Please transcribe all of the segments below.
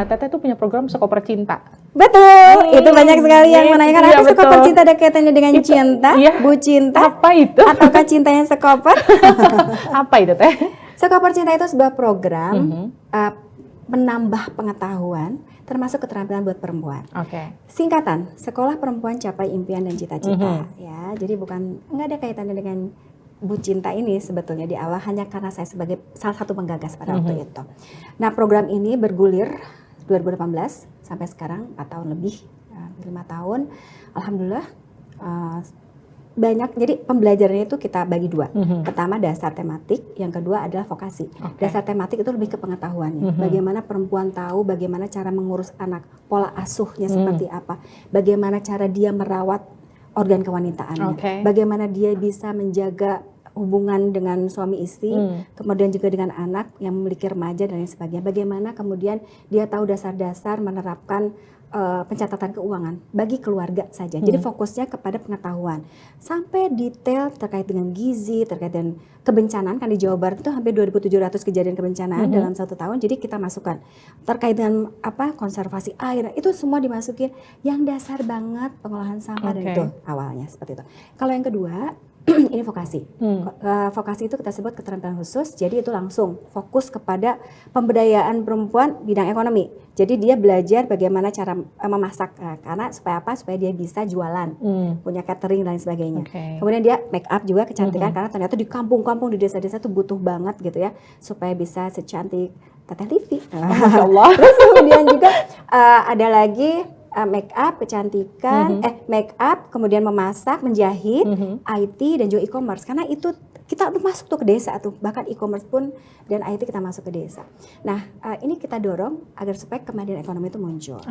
Teteh tuh punya program Sekoper Cinta. Betul, itu banyak sekali yang menanyakan Iya, apa Sekoper Cinta, ada kaitannya dengan cinta, iya. Bu Cinta, Apa itu? ataukah cintanya Sekoper? Apa itu Teh? Sekoper Cinta itu sebuah program menambah pengetahuan, termasuk keterampilan buat perempuan. Oke. Singkatan, Sekolah Perempuan Capai Impian dan Cita-cita. Ya, jadi nggak ada kaitannya dengan Bu Cinta ini sebetulnya di awal, hanya karena saya sebagai salah satu penggagas pada waktu itu. Nah, program ini bergulir 2018 sampai sekarang 4 tahun lebih, 5 tahun. Alhamdulillah banyak. Jadi pembelajarannya itu kita bagi 2. Pertama dasar tematik, yang kedua adalah vokasi. Dasar tematik itu lebih ke pengetahuannya. Bagaimana perempuan tahu bagaimana cara mengurus anak, pola asuhnya seperti apa, bagaimana cara dia merawat organ kewanitaannya, bagaimana dia bisa menjaga hubungan dengan suami istri, kemudian juga dengan anak yang memiliki remaja dan lain sebagainya. Bagaimana kemudian dia tahu dasar-dasar menerapkan pencatatan keuangan bagi keluarga saja. Jadi fokusnya kepada pengetahuan sampai detail terkait dengan gizi, terkait dengan kebencanaan. Kan di Jawa Barat itu hampir 2.700 kejadian kebencanaan dalam 1 tahun. Jadi kita masukkan terkait dengan konservasi air. Itu semua dimasukin yang dasar banget, pengolahan sampah dan itu awalnya seperti itu. Kalau yang kedua ini vokasi. Vokasi itu kita sebut keterampilan khusus. Jadi itu langsung fokus kepada pemberdayaan perempuan bidang ekonomi. Jadi dia belajar bagaimana cara memasak, karena supaya apa? Supaya dia bisa jualan, punya catering dan lain sebagainya. Kemudian dia make up juga, kecantikan, karena ternyata di kampung-kampung, di desa-desa itu butuh banget gitu ya, supaya bisa secantik Teteh Livi. Allah. Terus kemudian juga ada lagi make up, kecantikan, make up, kemudian memasak, menjahit, IT dan juga e-commerce. Karena itu kita udah masuk tuh ke desa tuh, bahkan e-commerce pun dan IT kita masuk ke desa. Nah, ini kita dorong agar supaya kemandirian ekonomi itu muncul.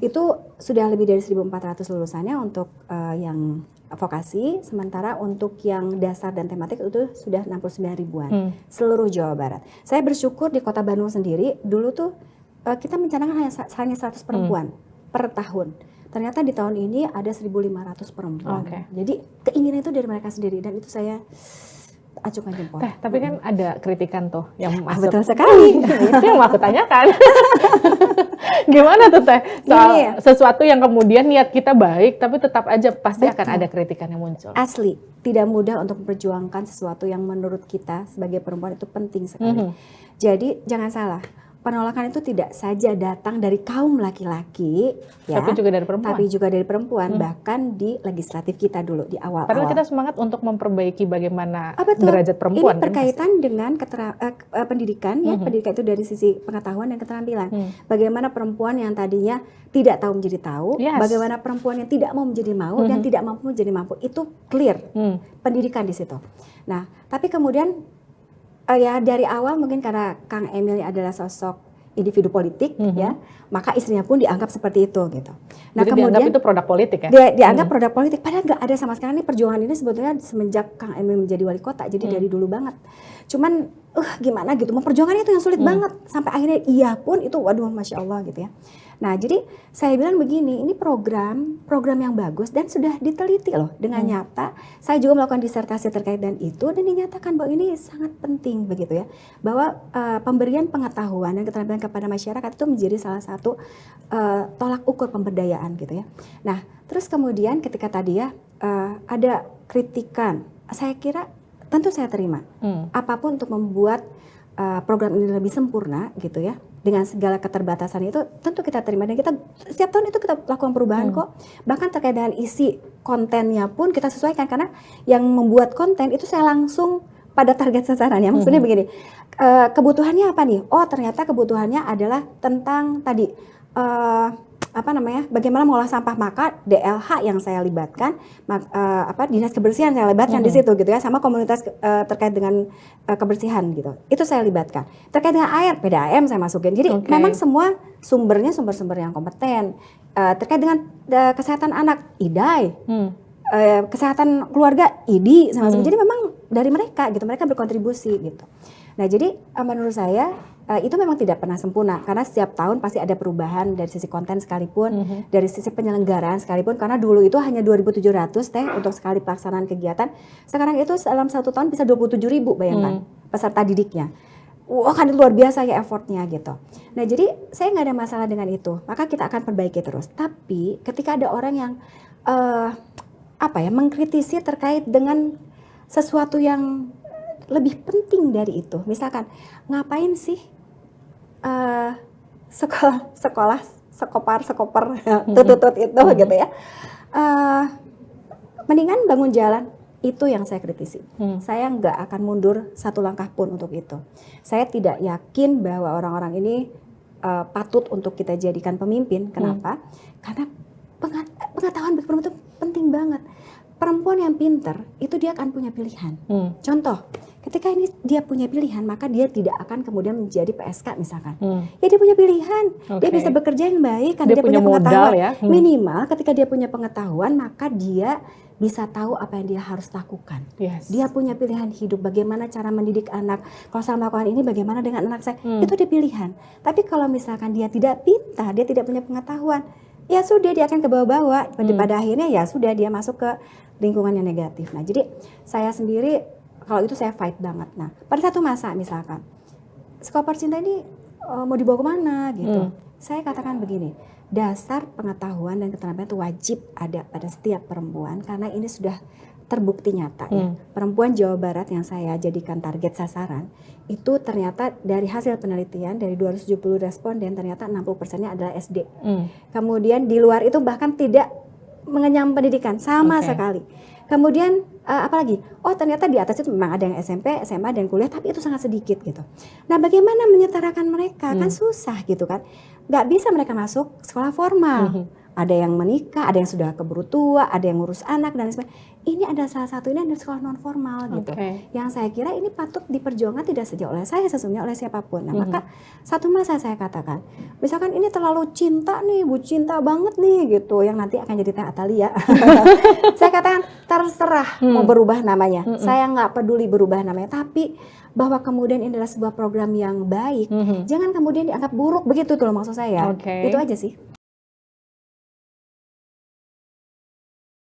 Itu sudah lebih dari 1.400 lulusannya untuk yang vokasi, sementara untuk yang dasar dan tematik itu sudah 69 ribuan seluruh Jawa Barat. Saya bersyukur di Kota Bandung sendiri, dulu tuh kita mencanangkan hanya 100 perempuan per tahun. Ternyata di tahun ini ada 1.500 perempuan. Jadi keinginan itu dari mereka sendiri dan itu saya acungkan jempol. Tapi kan ada kritikan tuh yang masuk. Betul sekali. Itu yang mau aku tanyakan. Gimana tuh Teh? Soal sesuatu yang kemudian niat kita baik tapi tetap aja pasti akan ada kritikan yang muncul. Asli, tidak mudah untuk memperjuangkan sesuatu yang menurut kita sebagai perempuan itu penting sekali. Jadi jangan salah. Penolakan itu tidak saja datang dari kaum laki-laki, tapi juga dari perempuan. Bahkan di legislatif kita dulu di awal-awal. Padahal kita semangat untuk memperbaiki bagaimana derajat perempuan. Ini berkaitan dengan pendidikan, ya. Pendidikan itu dari sisi pengetahuan dan keterampilan. Bagaimana perempuan yang tadinya tidak tahu menjadi tahu, bagaimana perempuan yang tidak mau menjadi mau dan tidak mampu menjadi mampu. Itu clear pendidikan di situ. Nah, tapi kemudian ya dari awal mungkin karena Kang Emil adalah sosok individu politik, ya, maka istrinya pun dianggap seperti itu gitu. Nah, jadi kemudian dianggap itu produk politik ya? Dianggap produk politik, padahal nggak ada sama sekali. Perjuangan ini sebetulnya semenjak Kang Emil menjadi wali kota, jadi dari dulu banget. Cuman gimana gitu, memperjuangkannya itu yang sulit banget. Sampai akhirnya iya pun itu, waduh Masya Allah gitu ya. Nah jadi saya bilang begini, ini program yang bagus dan sudah diteliti loh dengan nyata. Saya juga melakukan disertasi terkait dengan itu dan dinyatakan bahwa ini sangat penting begitu ya. Bahwa pemberian pengetahuan dan keterampilan kepada masyarakat itu menjadi salah satu tolak ukur pemberdayaan gitu ya. Nah terus kemudian ketika tadi ya ada kritikan, saya kira tentu saya terima. Apapun untuk membuat program ini lebih sempurna gitu ya. Dengan segala keterbatasan itu tentu kita terima dan kita setiap tahun itu kita lakukan perubahan kok. Bahkan terkait dengan isi kontennya pun kita sesuaikan karena yang membuat konten itu saya langsung pada target sasarannya. Maksudnya begini, kebutuhannya apa nih? Oh ternyata kebutuhannya adalah tentang tadi bagaimana mengolah sampah, maka DLH yang saya libatkan, dinas kebersihan saya libatkan di situ gitu ya, sama komunitas terkait dengan kebersihan gitu. Itu saya libatkan. Terkait dengan air, PDAM saya masukin. Jadi memang semua sumbernya sumber-sumber yang kompeten. Terkait dengan kesehatan anak, IDAI. Kesehatan keluarga, IDI saya masukin. Jadi memang dari mereka gitu, mereka berkontribusi gitu. Nah jadi menurut saya itu memang tidak pernah sempurna karena setiap tahun pasti ada perubahan dari sisi konten sekalipun, dari sisi penyelenggaraan sekalipun, karena dulu itu hanya 2.700 untuk sekali pelaksanaan kegiatan. Sekarang itu dalam 1 tahun bisa 27.000 bayangkan peserta didiknya. wah kan luar biasa ya effortnya gitu. Nah jadi saya nggak ada masalah dengan itu, maka kita akan perbaiki terus. Tapi ketika ada orang yang mengkritisi terkait dengan sesuatu yang lebih penting dari itu, misalkan ngapain sih sekolah sekopar tutut itu gitu ya, mendingan bangun jalan. Itu yang saya kritisi. Saya nggak akan mundur satu langkah pun untuk itu. Saya tidak yakin bahwa orang-orang ini patut untuk kita jadikan pemimpin. Kenapa? Karena pengetahuan bagi perempuan itu penting banget. Perempuan yang pinter itu dia akan punya pilihan. Contoh, ketika ini dia punya pilihan, maka dia tidak akan kemudian menjadi PSK misalkan. Ya dia punya pilihan, dia bisa bekerja yang baik karena dia punya pengetahuan. Ya? Minimal ketika dia punya pengetahuan, maka dia bisa tahu apa yang dia harus lakukan. Dia punya pilihan hidup, bagaimana cara mendidik anak. Kalau saya melakukan ini, bagaimana dengan anak saya? Itu dia pilihan. Tapi kalau misalkan dia tidak pintar, dia tidak punya pengetahuan, ya sudah dia akan ke bawah-bawah. Pada akhirnya ya sudah dia masuk ke lingkungan yang negatif. Nah jadi saya sendiri kalau itu saya fight banget. Nah pada satu masa misalkan Sekopar Cinta ini mau dibawa kemana gitu. Saya katakan begini, dasar pengetahuan dan keterampilan itu wajib ada pada setiap perempuan karena ini sudah terbukti nyata ya. Perempuan Jawa Barat yang saya jadikan target sasaran itu ternyata dari hasil penelitian dari 270 responden ternyata 60%-nya adalah SD. Kemudian di luar itu bahkan tidak mengenyam pendidikan sama sekali. Kemudian apalagi? Oh ternyata di atas itu memang ada yang SMP, SMA dan kuliah, tapi itu sangat sedikit gitu. Nah bagaimana menyetarakan mereka? Kan susah gitu kan. Gak bisa mereka masuk sekolah formal. Ada yang menikah, ada yang sudah keburu tua, ada yang ngurus anak dan sebagainya. Ini adalah salah satu ini adalah sekolah non formal gitu. Yang saya kira ini patut diperjuangkan tidak saja oleh saya sesungguhnya oleh siapapun. Nah maka satu masa saya katakan, misalkan ini terlalu cinta nih, bu cinta banget nih gitu, yang nanti akan jadi Teh Atalia. Saya katakan terserah mau berubah namanya. Saya nggak peduli berubah namanya, tapi bahwa kemudian ini adalah sebuah program yang baik, jangan kemudian dianggap buruk begitu tuh loh maksud saya. Itu aja sih.